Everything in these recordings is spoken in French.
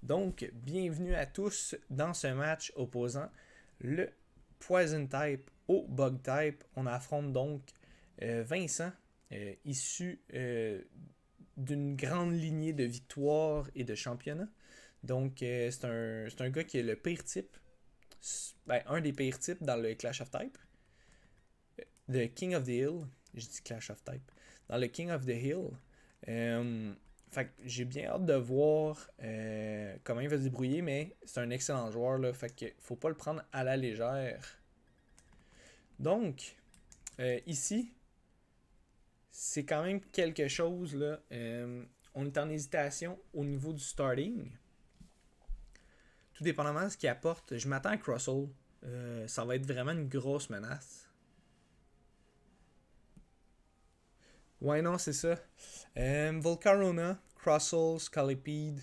Donc, bienvenue à tous dans ce match opposant le Poison Type au Bug Type. On affronte donc Vincent, issu d'une grande lignée de victoires et de championnats. Donc, c'est un gars qui est le pire type, un des pires types dans le Clash of Type. The King of the Hill, je dis Clash of Type, dans le King of the Hill. Fait que j'ai bien hâte de voir comment il va se débrouiller, mais c'est un excellent joueur, là, fait que faut pas le prendre à la légère. Donc, ici, c'est quand même quelque chose, là. On est en hésitation au niveau du starting. Tout dépendamment de ce qu'il apporte, je m'attends à Crossell. Ça va être vraiment une grosse menace. Ouais, non, c'est ça. Volcarona, Crossell, Scolipede,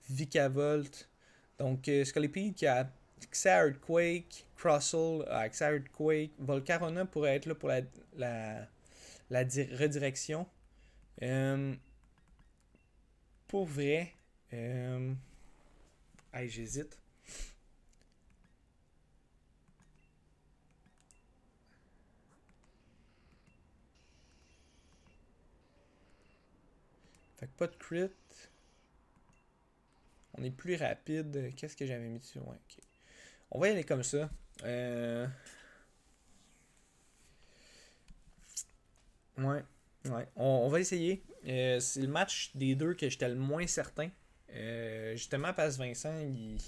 Vikavolt. Donc, Scolipede qui a accès à Earthquake, Crossell a accès à Earthquake, Volcarona pourrait être là pour la redirection. Pour vrai, j'hésite. Fait que pas de crit. On est plus rapide. Qu'est-ce que j'avais mis dessus? Ouais, ok. On va y aller comme ça. Ouais. On va essayer. C'est le match des deux que j'étais le moins certain. Justement, parce que Vincent, il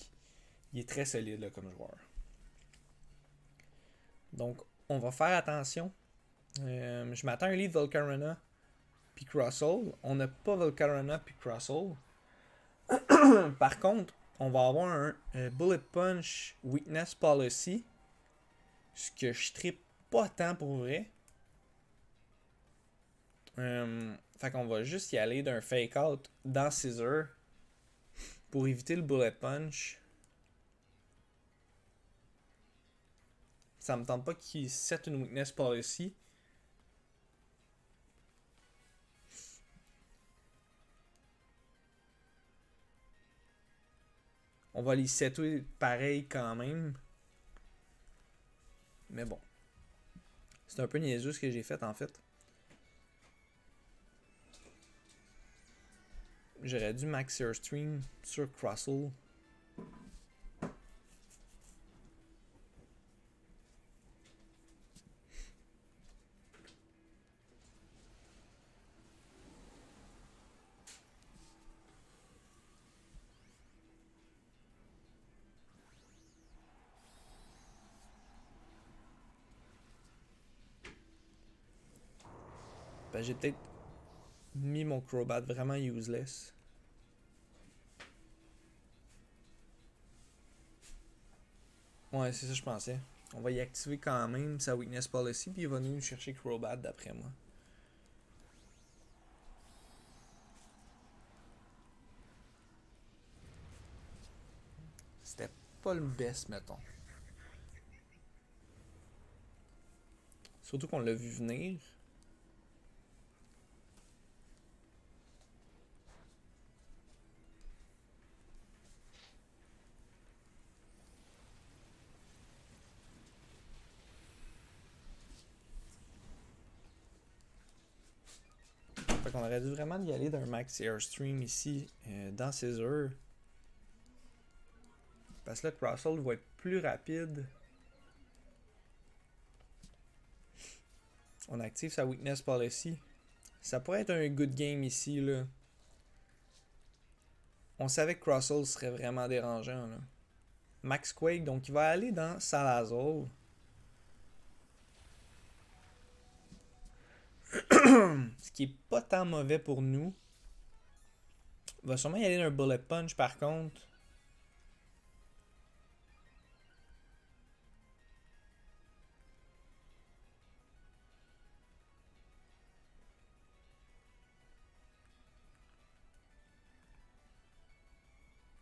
est très solide là, comme joueur. Donc, on va faire attention. Je m'attends à un lead Volcarona puis Crossell. On n'a pas Volcarona puis Crossell. Par contre, on va avoir un Bullet Punch Weakness Policy. Ce que je trippe pas tant pour vrai. Fait qu'on va juste y aller d'un fake out dans Scissor pour éviter le Bullet Punch. Ça me tente pas qu'il set une Weakness Policy. On va les setter pareil quand même. Mais bon. C'est un peu niaiseux ce que j'ai fait en fait. J'aurais dû max Airstream sur Crossell. Ben, j'ai peut-être mis mon Crobat vraiment useless. Ouais, c'est ça que je pensais. On va y activer quand même sa Weakness Policy, puis il va nous chercher Crobat d'après moi. C'était pas le best, mettons. Surtout qu'on l'a vu venir. Fait qu'on aurait dû vraiment y aller d'un max Airstream ici, dans ses heures. Parce que là, Crossell va être plus rapide. On active sa Weakness Policy. Ça pourrait être un good game ici, là. On savait que Crossell serait vraiment dérangeant, là. Max Quake, donc il va aller dans Salazar. Ce qui est pas tant mauvais pour nous. Il va sûrement y aller d'un Bullet Punch par contre.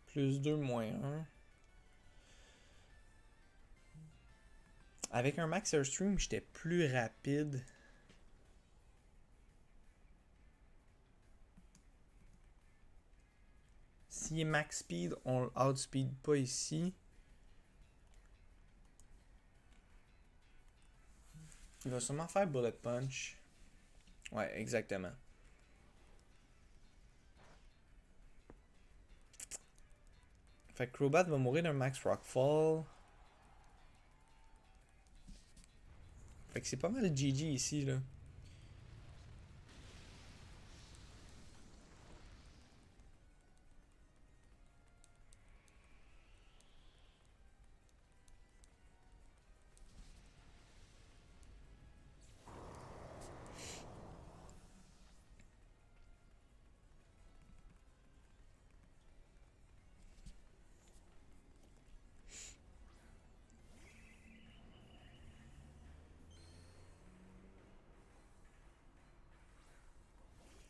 Plus 2, moins 1. Avec un Max Airstream, j'étais plus rapide. s'il est max speed, on outspeed pas ici. Il va sûrement faire bullet punch. Ouais, exactement. Fait que Crobat va mourir d'un max rockfall. Fait que c'est pas mal GG ici, là.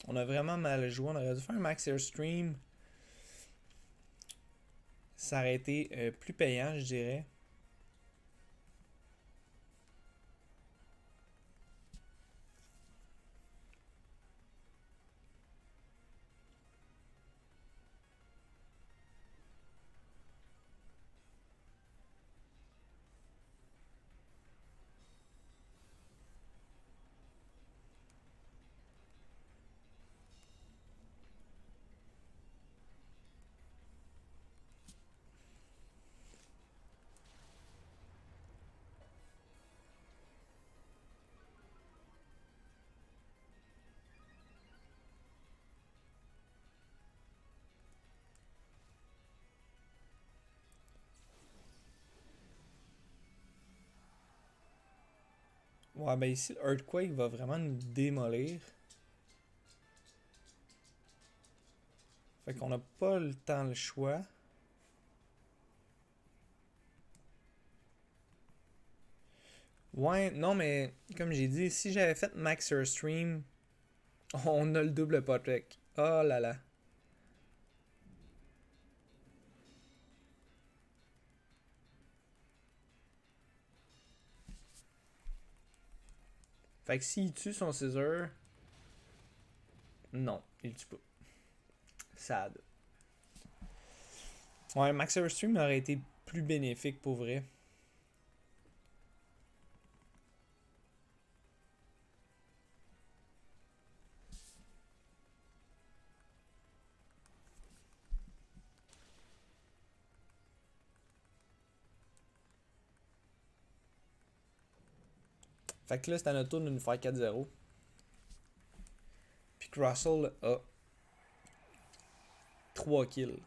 On a vraiment mal joué. On aurait dû faire un max airstream. Ça aurait été plus payant, je dirais. Ouais, ben ici, le Earthquake va vraiment nous démolir. Fait qu'on n'a pas le temps le choix. Ouais, non, mais comme j'ai dit, si j'avais fait Max Airstream, on a le double potek. Oh là là. Fait que s'il tue son Scissor, non, il tue pas. Sad. Ouais, Max Airstream aurait été plus bénéfique pour vrai. Fait que là, c'est à notre tour de nous faire 4-0. Puis que Russell a 3 kills.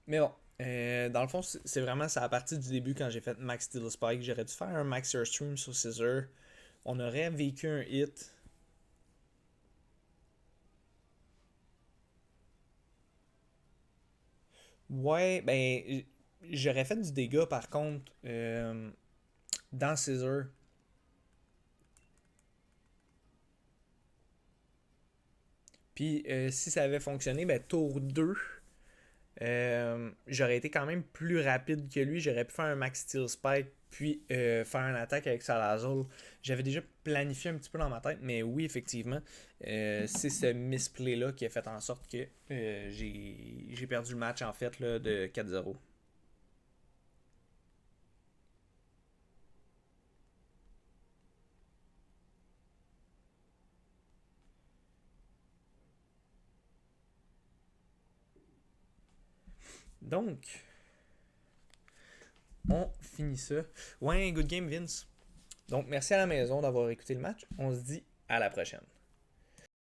Mais bon, dans le fond, c'est vraiment ça à partir du début quand j'ai fait Max Steel Spike. J'aurais dû faire un Max Airstream sur Scissor. On aurait vécu un hit. Ouais, ben, j'aurais fait du dégât par contre dans Scissor. Puis si ça avait fonctionné, ben tour 2, j'aurais été quand même plus rapide que lui. J'aurais pu faire un Max Steel Spike, puis faire une attaque avec Salazar. J'avais déjà planifié un petit peu dans ma tête, mais oui, effectivement, c'est ce misplay-là qui a fait en sorte que j'ai perdu le match en fait là, de 4-0. Donc, on finit ça. Ouais, good game, Vince. Donc, merci à la maison d'avoir écouté le match. On se dit à la prochaine.